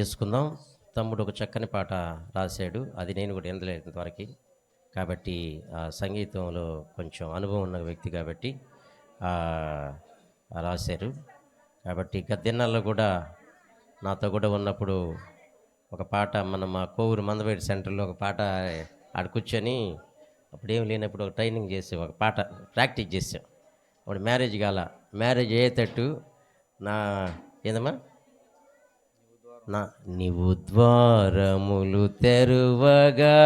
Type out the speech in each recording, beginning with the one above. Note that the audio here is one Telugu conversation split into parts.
చేసుకుందాం. తమ్ముడు ఒక చక్కని పాట రాశాడు, అది నేను కూడా వినలేదు ఇంతవరకు. కాబట్టి సంగీతంలో కొంచెం అనుభవం ఉన్న వ్యక్తి కాబట్టి రాశారు. కాబట్టి గద్దెన్నాల్లో కూడా నాతో కూడా ఉన్నప్పుడు ఒక పాట మా కోవూరు మందవేడి సెంటర్లో ఒక పాట ఆడ కూర్చొని అప్పుడు ఏం లేనప్పుడు ఒక ట్రైనింగ్ చేసి ఒక పాట ప్రాక్టీస్ చేసాం. అప్పుడు మ్యారేజ్ మ్యారేజ్ అయ్యేటట్టు ఏదమ్మా నీవు ద్వారములు తెరువగా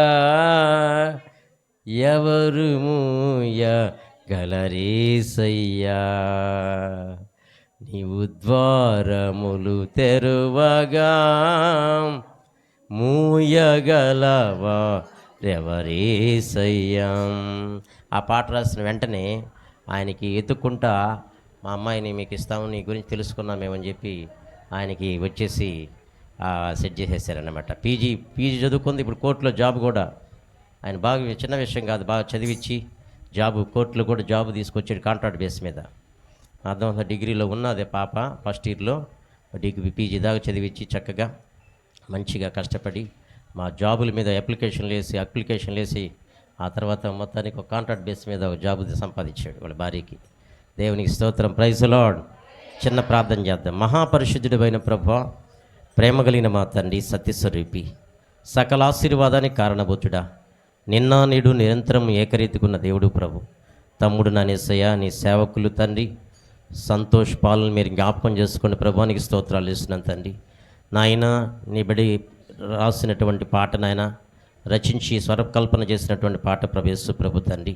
ఎవరు మూయగలరేసయ్యా, నీవు ద్వారములు తెరువగా మూయగలవా రెవరేసయ్యా. ఆ పాట రాసిన వెంటనే ఆయనకి ఎత్తుక్కుంటా మా అమ్మాయిని మీకు ఇస్తాము, నీ గురించి తెలుసుకున్నామేమని చెప్పి ఆయనకి వచ్చేసి సెట్ చేసేసారన్నమాట. పీజీ చదువుకుంది, ఇప్పుడు కోర్టులో జాబ్ కూడా ఆయన బాగా చిన్న విషయం కాదు, బాగా చదివించి జాబు కోర్టులో కూడా జాబు తీసుకొచ్చాడు కాంట్రాక్ట్ బేస్ మీద. అర్థం డిగ్రీలో ఉన్నదే పాప ఫస్ట్ ఇయర్లో పీజీ దాకా చదివించి చక్కగా మంచిగా కష్టపడి మా జాబుల మీద అప్లికేషన్లు వేసి ఆ తర్వాత మొత్తానికి ఒక కాంట్రాక్ట్ బేస్ మీద ఒక జాబు సంపాదించాడు వాళ్ళ భార్యకి. దేవునికి స్తోత్రం, ప్రైజ్ లార్డ్. చిన్న ప్రార్థన చేద్దాం. మహాపరిశుద్ధుడైన ప్రభువా, ప్రేమ కలిగిన మా తండ్రి, సత్యస్వరూపి, సకల ఆశీర్వాదానికి కారణభూతుడా, నిన్న నేడు నిరంతరం ఏకరీతికున్న దేవుడు ప్రభు, తమ్ముడు నా యేసయ్య, నీ సేవకులు తండ్రి సంతోష్ పాలను మీరు జ్ఞాపకం చేసుకుని ప్రభువానికి స్తోత్రాలు ఇస్తున్నాను తండ్రి. నాయన నీ బడి రాసినటువంటి పాట నాయన రచించి స్వరకల్పన చేసినటువంటి పాట ప్రభేసు ప్రభు తండ్రి,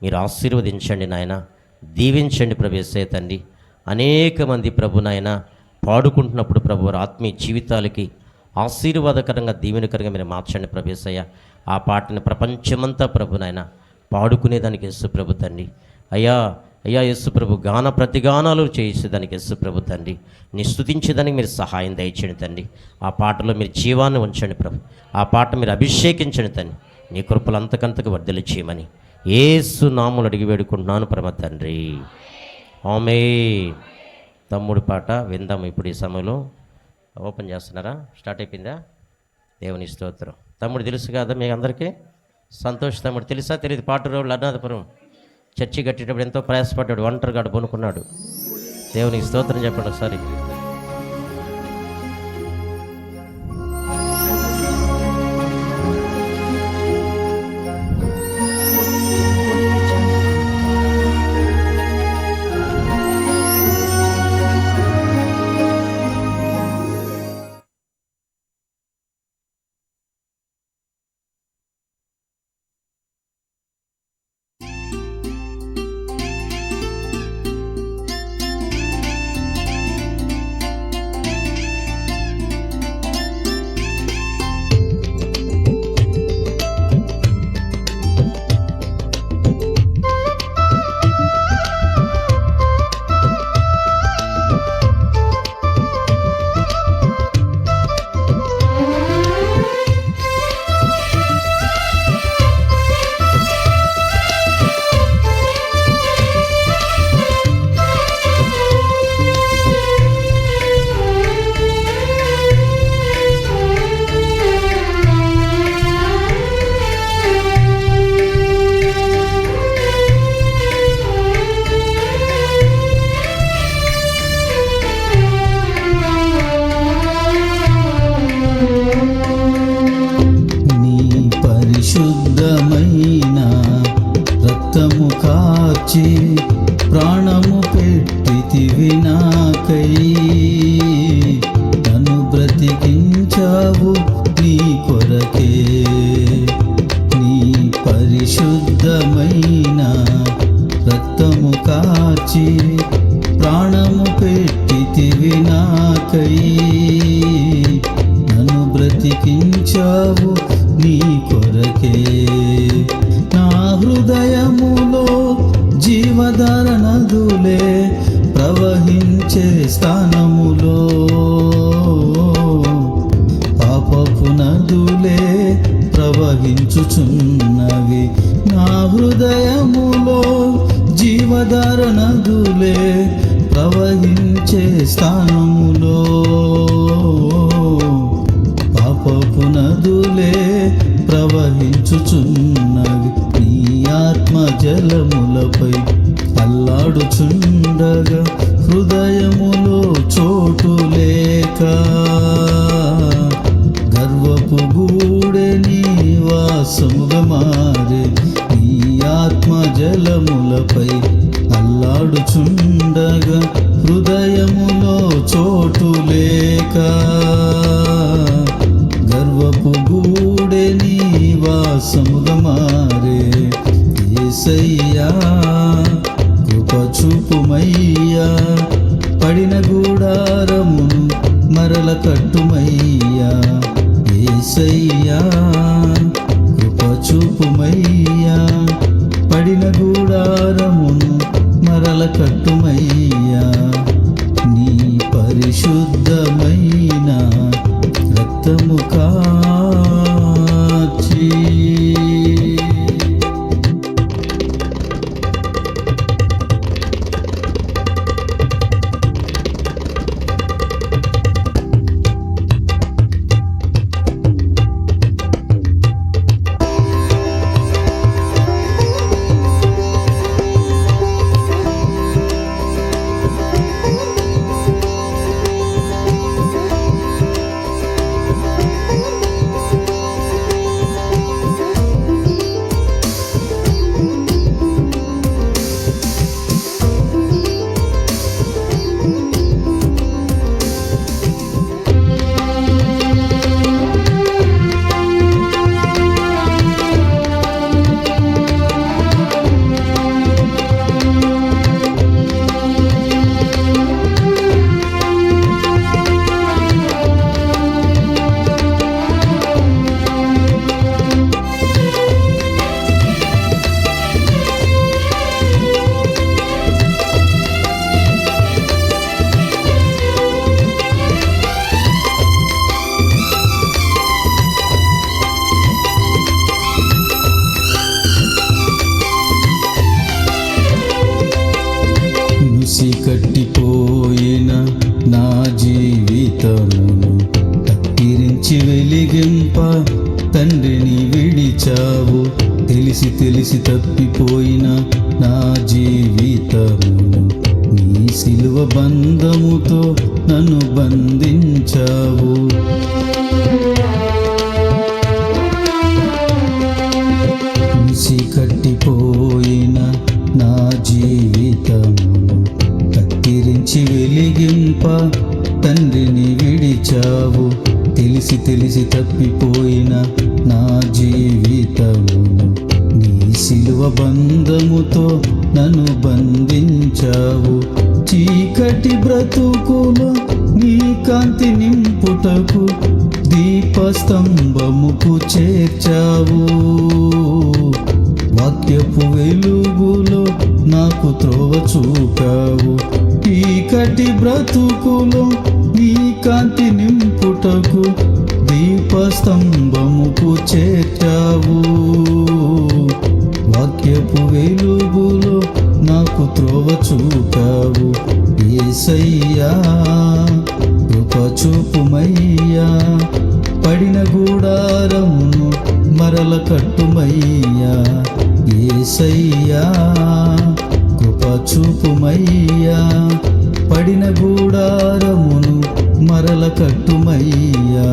మీరు ఆశీర్వదించండి నాయన, దీవించండి ప్రభేసే తండ్రి. అనేక మంది ప్రభు నాయన పాడుకుంటున్నప్పుడు ప్రభు వారి ఆత్మీయ జీవితాలకి ఆశీర్వాదకరంగా దీవెనకరంగా మీరు మార్చండి ప్రభేసయ్య. ఆ పాటని ప్రపంచమంతా ప్రభు నాయన పాడుకునేదానికి యేసు ప్రభు తండ్రి. అయ్యా యేసు ప్రభు గాన ప్రతిగానాలు చేసేదానికి యేసు ప్రభు తండ్రి, నీ స్తుతించేదానికి మీరు సహాయం దయచేయండి తండ్రి. ఆ పాటలో మీరు జీవాన్ని ఉంచండి ప్రభు, ఆ పాట మీరు అభిషేకించండి తండ్రి, నీ కృపలు అంతకంతకు వర్ధలు చేయమని యేసు నామములో అడిగి వేడుకుంటున్నాను పరమ తండ్రి, ఆమేన్. తమ్ముడు పాట విందాం ఇప్పుడు ఈ సమయంలో. ఓపెన్ చేస్తున్నారా? స్టార్ట్ అయిపోయిందా? దేవుని స్తోత్రం. తమ్ముడు తెలుసు కదా మీకు అందరికీ? సంతోష్ తమ్ముడు తెలుసా? తెలియదు. పాటరోళ్ళు అన్నాథపురం చర్చి కట్టేటప్పుడు ఎంతో ప్రయాసపడ్డాడు, ఒంటరిగా పొనుకున్నాడు. దేవునికి స్తోత్రం చెప్పండి ఒకసారి. పరిశుద్ధమైన రక్తము కాచి ప్రాణము పెట్టితివి నాకై, నన్ను బ్రతికించావు నీ కొరకే. నీ పరిశుద్ధమైన రక్తము కాచి ప్రాణము పెట్టితివి నాకై, నన్ను బ్రతికించావు నీ కొరకే. నా హృదయములో జీవధార నదులే ప్రవహించే స్థానములో, పాపపు నదులే ప్రవహించుచున్నవి. నా హృదయములో జీవధార నదులే ప్రవహించే స్థానములో, నదులే ప్రవహించుచున్నవి. నీ ఆత్మ జలములపై అల్లాడుచుండగా హృదయములో చోటు లేక గర్వపు గూడె నివాసముగా మారే. నీ ఆత్మ జలములపై అల్లాడుచుండగా హృదయములో చోటు లేక గర్వపు గూడె నివాసముగా మారే. యేసయ్యా కృప చూపుమయ్యా, పడిన గూడారమును మరల కట్టుమయ్యా. యేసయ్యా కృప చూపుమయ్యా, పడిన గూడారమును మరల కట్టుమయ్యా. నీ పరిశుద్ధమైన రక్తము కాచి కట్టిపోయిన నా జీవితమును కత్తిరించి వెలిగింప తండ్రిని విడిచావు. తెలిసి తెలిసి తప్పిపోయిన నా జీవితమును నీ సిలువ బంధముతో నన్ను బంధించావు. కట్టిపోయిన నా జీవితమును కత్తిరించి వెలిగింప తండ్రిని విడిచావు. తెలిసి తెలిసి తప్పిపోయిన నా జీవితమును నీ సిలువ బంధముతో నన్ను బంధించావు. చీకటి బ్రతుకులో నీ కాంతి నింపుటకు దీపస్తంభముకు చేర్చావు. వాక్యపు వెలుగులో నాకు త్రోవ చూపావు. చీకటి బ్రతుకులో నీ కాంతి నింపుటకు దీపస్తంభముకు చేర్చావు. వాక్యపు వెలుగులో నాకు త్రోవ చూపావు. యేసయ్యా కృప చూపుమయ్యా, పడిన గూడారమును మరల కట్టుమయ్యా. యేసయ్యా కృప చూపుమయ్యా, పడిన గూడారమును మరల కట్టుమయ్యా.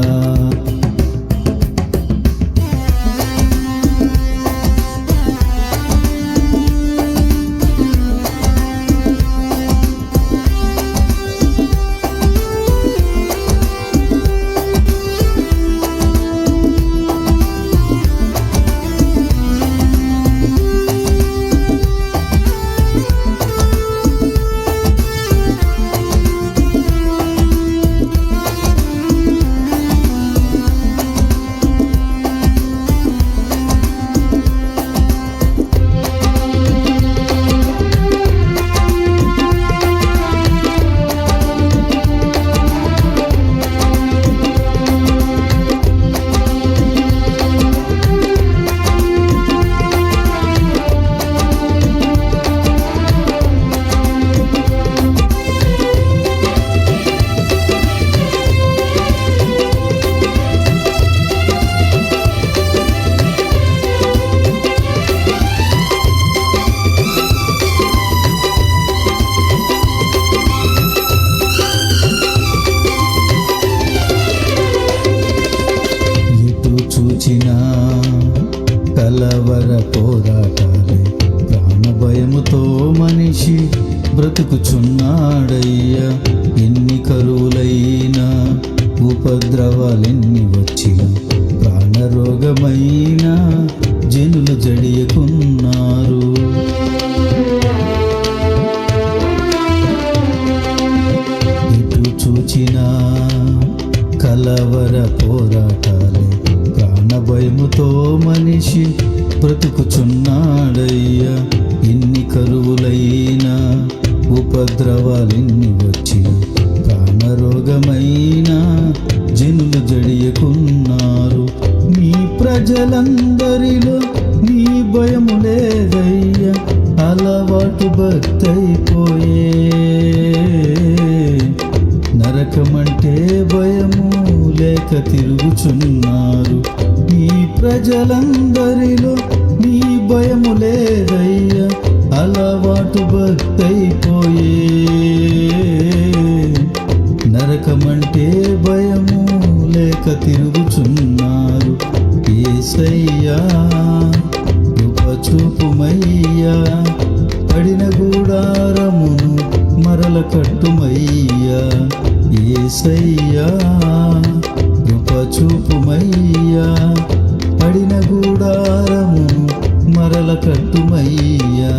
కలవర పోరాటాలే ప్రాణ భయముతో మనిషి బ్రతుకుచున్నాడయ్యా. ఎన్ని కరువులైనా ఉపద్రవాలెన్ని వచ్చిన ప్రాణరోగమైన జనులు జడియకున్నారు. ఎటు చూచినా కలవర పోరాటాలే ప్రాణ భయముతో మనిషి బ్రతుకుచున్నాడయ్యా. ఎన్ని కరువులైనా ఉపద్రవాలెన్ని వచ్చిన ప్రాణరోగమైన జనులు జడియకున్నారు. నీ ప్రజలందరిలో నీ భయము లేదయ్యా, అలవాటు భక్తైపోయే. నరకమంటే భయము లేక తిరుగుచున్నారు. నీ ప్రజలందరిలో నీ భయము లేదయ్యా, అలవాటు భక్తైపోయే. నరకమంటే భయము లేక తిరుగుచున్నారు. యేసయ్యా కృప చూపుమయ్యా, పడిన గుడారమును మరల కట్టుమయ్యా. యేసయ్యా కృప చూపుమయ్యా, పడిన గుడారమును మరల కట్టుమయ్యా.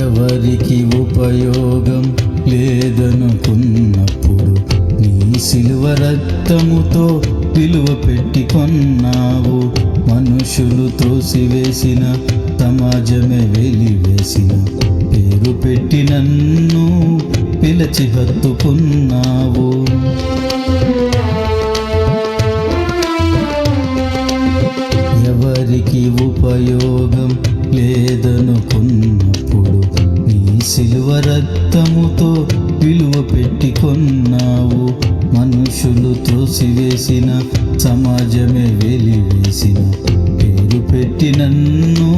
ఎవరికి ఉపయోగం లేదనుకున్నప్పుడు నీ సిలువ రక్తముతో విలువ పెట్టి కొన్నావు. మనుషులు త్రోసివేసిన, సమాజమే వెలివేసిన, పేరు పెట్టి నన్ను పిలిచి హత్తుకున్నావు. ఎవరికి ఉపయోగం లేదనుకున్నప్పుడు నీ సిలువ రక్తముతో విలువ పెట్టి కొన్నావు. మనుషులు త్రోసివేసిన, సమాజమే వెలివేసిన, పేరు పెట్టి నన్ను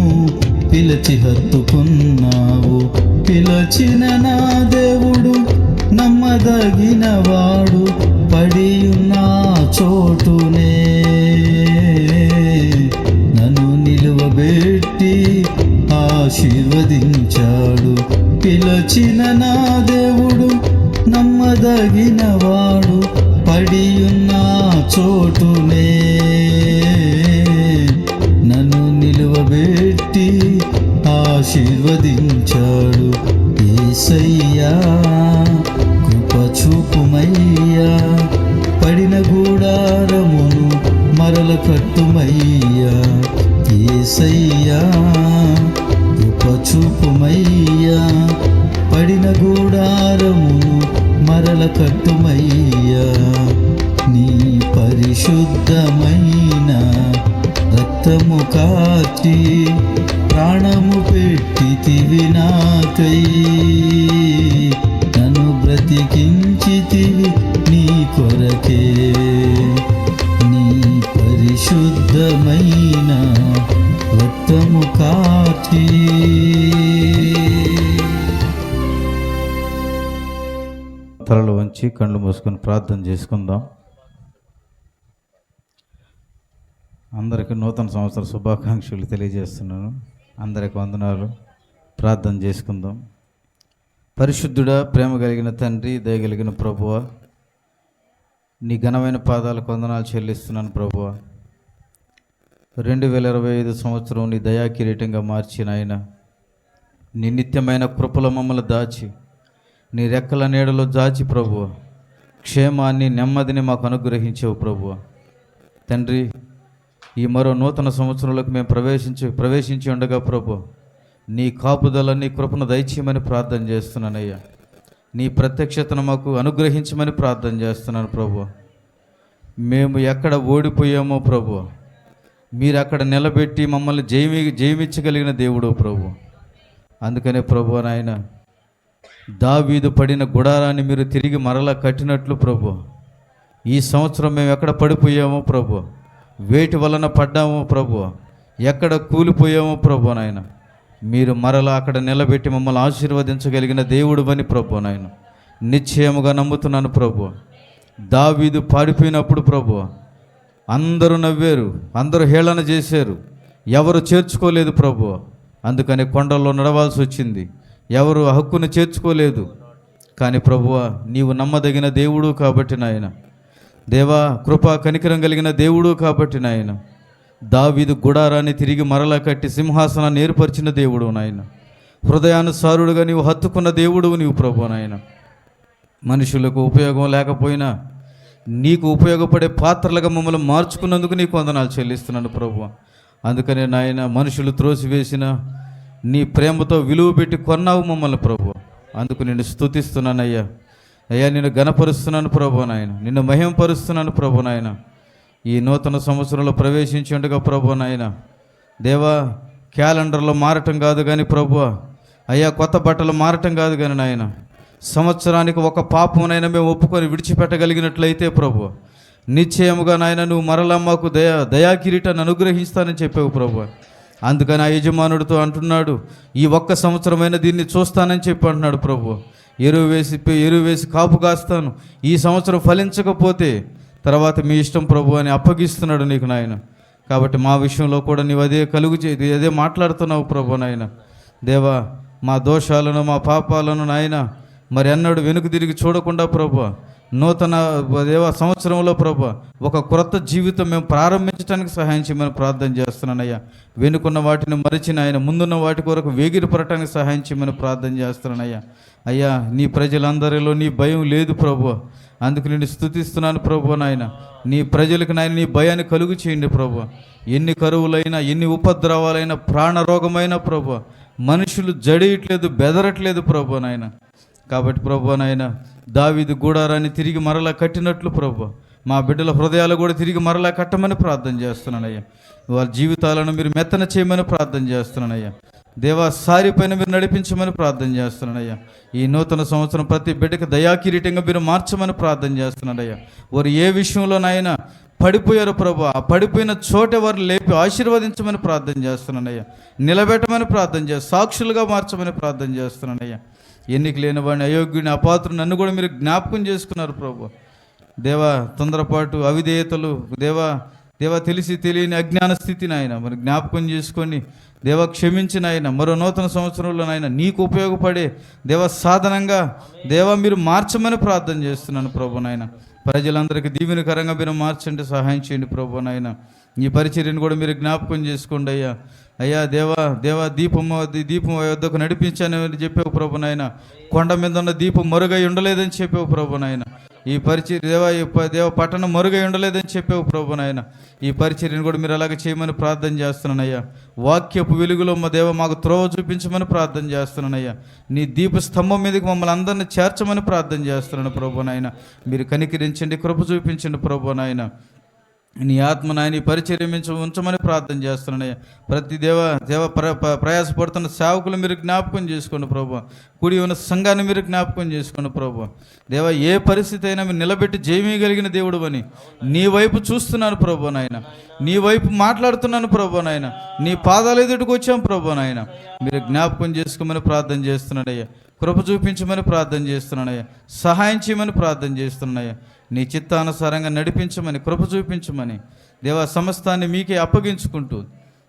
పిలిచి హత్తుకున్నావు. పిలచిన నా దేవుడు నమ్మదగినవాడు, పడియున్న చోటునే నన్ను నిలువబెట్టి ఆశీర్వదించాడు. పిలచిన నా దేవుడు నమ్మదగినవాడు, పడియున్న చోటునే నన్ను నిలువబెట్టి ఆశీర్వదించాడు. యేసయ్యా కృప చూపుమయ్యా, పడిన గుడారమును మరల కట్టుమయ్యా. యేసయ్యా కృప చూపుమయ్యా, పడిన గుడారమును మరల కట్టుమయ్యా. నీ పరిశుద్ధమైన రక్తము కాచి ప్రాణము పెట్టితివి నాకై. నన్ను బ్రతికించితివి నీ కొరకే. నీ పరిశుద్ధమైన రక్తము కాచి తలలు వంచి కళ్ళు మూసుకొని ప్రార్థన చేసుకుందాం. అందరికీ నూతన సంవత్సర శుభాకాంక్షలు తెలియజేస్తున్నాను. అందరికి వందనాలు. ప్రార్థన చేసుకుందాం. పరిశుద్ధుడా, ప్రేమ కలిగిన తండ్రి, దయగలిగిన ప్రభువా, నీ ఘనమైన పాదాలకు వందనాలు చెల్లిస్తున్నాను ప్రభువా. 2025 సంవత్సరం నీ దయా కిరీటంగా మార్చిన ఆయన, నీ నిత్యమైన కృపలో మమ్మల్ని దాచి, నీ రెక్కల నీడలో జాచి ప్రభువా, క్షేమాన్ని నెమ్మదిని మాకు అనుగ్రహించావు ప్రభువా. తండ్రి, ఈ మరో నూతన సంవత్సరంలోకి మేము ప్రవేశించి ఉండగా ప్రభువా, నీ కాపుదల, నీ కృపను దయచేయమని ప్రార్థన చేస్తున్నానయ్యా. నీ ప్రత్యక్షతను మాకు అనుగ్రహించమని ప్రార్థన చేస్తున్నాను ప్రభువా. మేము ఎక్కడ ఓడిపోయామో ప్రభువా, మీరు అక్కడ నిలబెట్టి మమ్మల్ని జయమించగలిగిన దేవుడు ప్రభు. అందుకనే ప్రభు నాయన, దావీదు పడిన గుడారాన్ని మీరు తిరిగి మరలా కట్టినట్లు ప్రభు, ఈ సంవత్సరం మేము ఎక్కడ పడిపోయామో ప్రభు, వేటి వలన పడ్డామో ప్రభు, ఎక్కడ కూలిపోయామో ప్రభు నాయన, మీరు మరలా అక్కడ నిలబెట్టి మమ్మల్ని ఆశీర్వదించగలిగిన దేవుడు అని ప్రభు నాయన నిశ్చయముగా నమ్ముతున్నాను ప్రభు. దావీదు పాడిపోయినప్పుడు ప్రభు అందరూ నవ్వారు, అందరూ హేళన చేశారు, ఎవరు చేర్చుకోలేదు ప్రభు. అందుకని కొండల్లో నడవాల్సి వచ్చింది, ఎవరు హక్కును చేర్చుకోలేదు. కానీ ప్రభువా, నీవు నమ్మదగిన దేవుడు కాబట్టి నాయన, దేవా కృపా కనికరం కలిగిన దేవుడు కాబట్టి నాయన, దావీదు గుడారాన్ని తిరిగి మరలా కట్టి సింహాసనాన్ని ఏర్పరిచిన దేవుడు నాయన, హృదయానుసారుడుగా నీవు హత్తుకున్న దేవుడు నీవు ప్రభు నాయన. మనుషులకు ఉపయోగం లేకపోయినా నీకు ఉపయోగపడే పాత్రలుగా మమ్మల్ని మార్చుకున్నందుకు నీకు వందనాలు చెల్లిస్తున్నాను ప్రభు. అందుకనే నాయన, మనుషులు త్రోసివేసిన నీ ప్రేమతో విలువ పెట్టి కొన్నావు మమ్మల్ని ప్రభు. అందుకు నిన్ను స్తుతిస్తున్నానయ్యా. అయ్యా, నిన్ను ఘనపరుస్తున్నాను ప్రభు నాయన, నిన్ను మహిమపరుస్తున్నాను ప్రభు నాయన. ఈ నూతన సంవత్సరంలో ప్రవేశించి ఉండగా ప్రభు నాయన, దేవా క్యాలెండర్లో మారటం కాదు కానీ ప్రభు, అయ్యా కొత్త బట్టలు మారటం కాదు కానీ నాయన, సంవత్సరానికి ఒక పాపమునైనా మేము ఒప్పుకొని విడిచిపెట్టగలిగినట్లయితే ప్రభు, నిశ్చయముగా నాయన నువ్వు మరలా మాకు దయా కిరీటాన్ని అనుగ్రహిస్తానని చెప్పావు ప్రభు. అందుకని ఆ యజమానుడితో అంటున్నాడు, ఈ ఒక్క సంవత్సరమైన దీన్ని చూస్తానని చెప్పి అంటున్నాడు ప్రభు. ఎరువు వేసి కాపు కాస్తాను, ఈ సంవత్సరం ఫలించకపోతే తర్వాత మీ ఇష్టం ప్రభు అని అప్పగిస్తున్నాడు నీకు నాయన. కాబట్టి మా విషయంలో కూడా నీవు అదే మాట్లాడుతున్నావు ప్రభు నాయన. దేవా, మా దోషాలను మా పాపాలను నాయన మరి అన్నాడు వెనుక తిరిగి చూడకుండా ప్రభు, నూతన దేవ సంవత్సరంలో ప్రభు ఒక క్రొత్త జీవితం మేము ప్రారంభించడానికి సహాయం చేయమని ప్రార్థన చేస్తున్నానయ్యా. వెనుకున్న వాటిని మరిచిన ఆయన ముందున్న వాటి కొరకు వేగిరపడటానికి సహాయం చేయమని ప్రార్థన చేస్తున్నానయ్యా. అయ్యా, నీ ప్రజలందరిలో నీ భయం లేదు ప్రభు, అందుకు నేను స్తుతిస్తున్నాను ప్రభు నాయన. నీ ప్రజలకు నాయన నీ భయాన్ని కలుగు చేయండి ప్రభు. ఎన్ని కరువులైనా, ఎన్ని ఉపద్రవాలైనా, ప్రాణరోగమైన ప్రభు, మనుషులు జడియట్లేదు, బెదరట్లేదు ప్రభు నాయన. కాబట్టి ప్రభు నాయన, దావీదు గూడారాన్ని తిరిగి మరలా కట్టినట్లు ప్రభు, మా బిడ్డల హృదయాలు కూడా తిరిగి మరలా కట్టమని ప్రార్థన చేస్తున్నానయ్యా. వారి జీవితాలను మీరు మెత్తన చేయమని ప్రార్థన చేస్తున్నానయ్యా. దేవా, సారిపైన మీరు నడిపించమని ప్రార్థన చేస్తున్నానయ్యా. ఈ నూతన సంవత్సరం ప్రతి బిడ్డకి దయాకిరీటంగా మీరు మార్చమని ప్రార్థన చేస్తున్నానయ్యా. వారు ఏ విషయంలోనైనా పడిపోయారు ప్రభు, ఆ పడిపోయిన చోట వారు లేపి ఆశీర్వదించమని ప్రార్థన చేస్తున్నానయ్యా. నిలబెట్టమని ప్రార్థన సాక్షులుగా మార్చమని ప్రార్థన చేస్తున్నానయ్యా. ఎన్నిక లేని వాడిని, అయోగ్యుని, అపాత్రుని నన్ను కూడా మీరు జ్ఞాపకం చేసుకున్నారు ప్రభు. దేవా, తొందరపాటు, అవిధేయతలు, దేవా తెలిసి తెలియని అజ్ఞాన స్థితిని ఆయన మరి జ్ఞాపకం చేసుకొని దేవా క్షమించిన ఆయన మరో నూతన సంవత్సరంలో నాయన నీకు ఉపయోగపడే సాధనంగా మీరు మార్చమని ప్రార్థన చేస్తున్నాను ప్రభు నాయన. ప్రజలందరికీ దీవెనకరంగా మీరు మార్చండి, సహాయం చేయండి ప్రభు నాయన. ఈ పరిచర్యను కూడా మీరు జ్ఞాపకం చేసుకోండి అయ్యా. అయ్యా దేవా దీపం వద్దకు నడిపించానని చెప్పావు ప్రభు నాయన. కొండ మీద ఉన్న దీపం మరుగై ఉండలేదని చెప్పావు ప్రభు నాయన. ఈ పరిచర్య దేవ పట్టణం మరుగై ఉండలేదని చెప్పావు ప్రభు నాయన. ఈ పరిచర్యను కూడా మీరు అలాగే చేయమని ప్రార్థన చేస్తున్నానయ్యా. వాక్యపు వెలుగులో మా దేవ మాకు త్రోవ చూపించమని ప్రార్థన చేస్తున్నానయ్యా. నీ దీప స్తంభం మీదకి మమ్మల్ని అందరినీ చేర్చమని ప్రార్థన చేస్తున్నాను ప్రభు నాయన. మీరు కనికరించండి, కృప చూపించండి ప్రభు నాయన. నీ ఆత్మ నాయని పరిచర్య ఉంచమని ప్రార్థన చేస్తున్నానయ్యా. ప్రతి ప్రయాసపడుతున్న సేవకులు మీరు జ్ఞాపకం చేసుకోండి ప్రభు. కూడి ఉన్న సంఘాన్ని మీరు జ్ఞాపకం చేసుకోండి ప్రభు. ఏ పరిస్థితి అయినా మీరు నిలబెట్టి జయమీయగలిగిన దేవుడు అని నీ వైపు చూస్తున్నాను ప్రభు నాయన. నీ వైపు మాట్లాడుతున్నాను ప్రభు నాయన. నీ పాదాలు ఎదుటికి వచ్చాం ప్రభు నాయన. మీరు జ్ఞాపకం చేసుకోమని ప్రార్థన చేస్తున్నాడయ్యా. కృప చూపించమని ప్రార్థన చేస్తున్నానయ్యా. సహాయం చేయమని ప్రార్థన చేస్తున్నానయ్యా. నీ చిత్తానుసారంగా నడిపించమని, కృప చూపించమని దేవా, సమస్తాన్ని మీకే అప్పగించుకుంటూ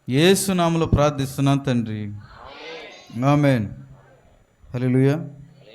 యేసు నామములో ప్రార్థిస్తున్నాను తండ్రి. ఆమేన్. హల్లెలూయా.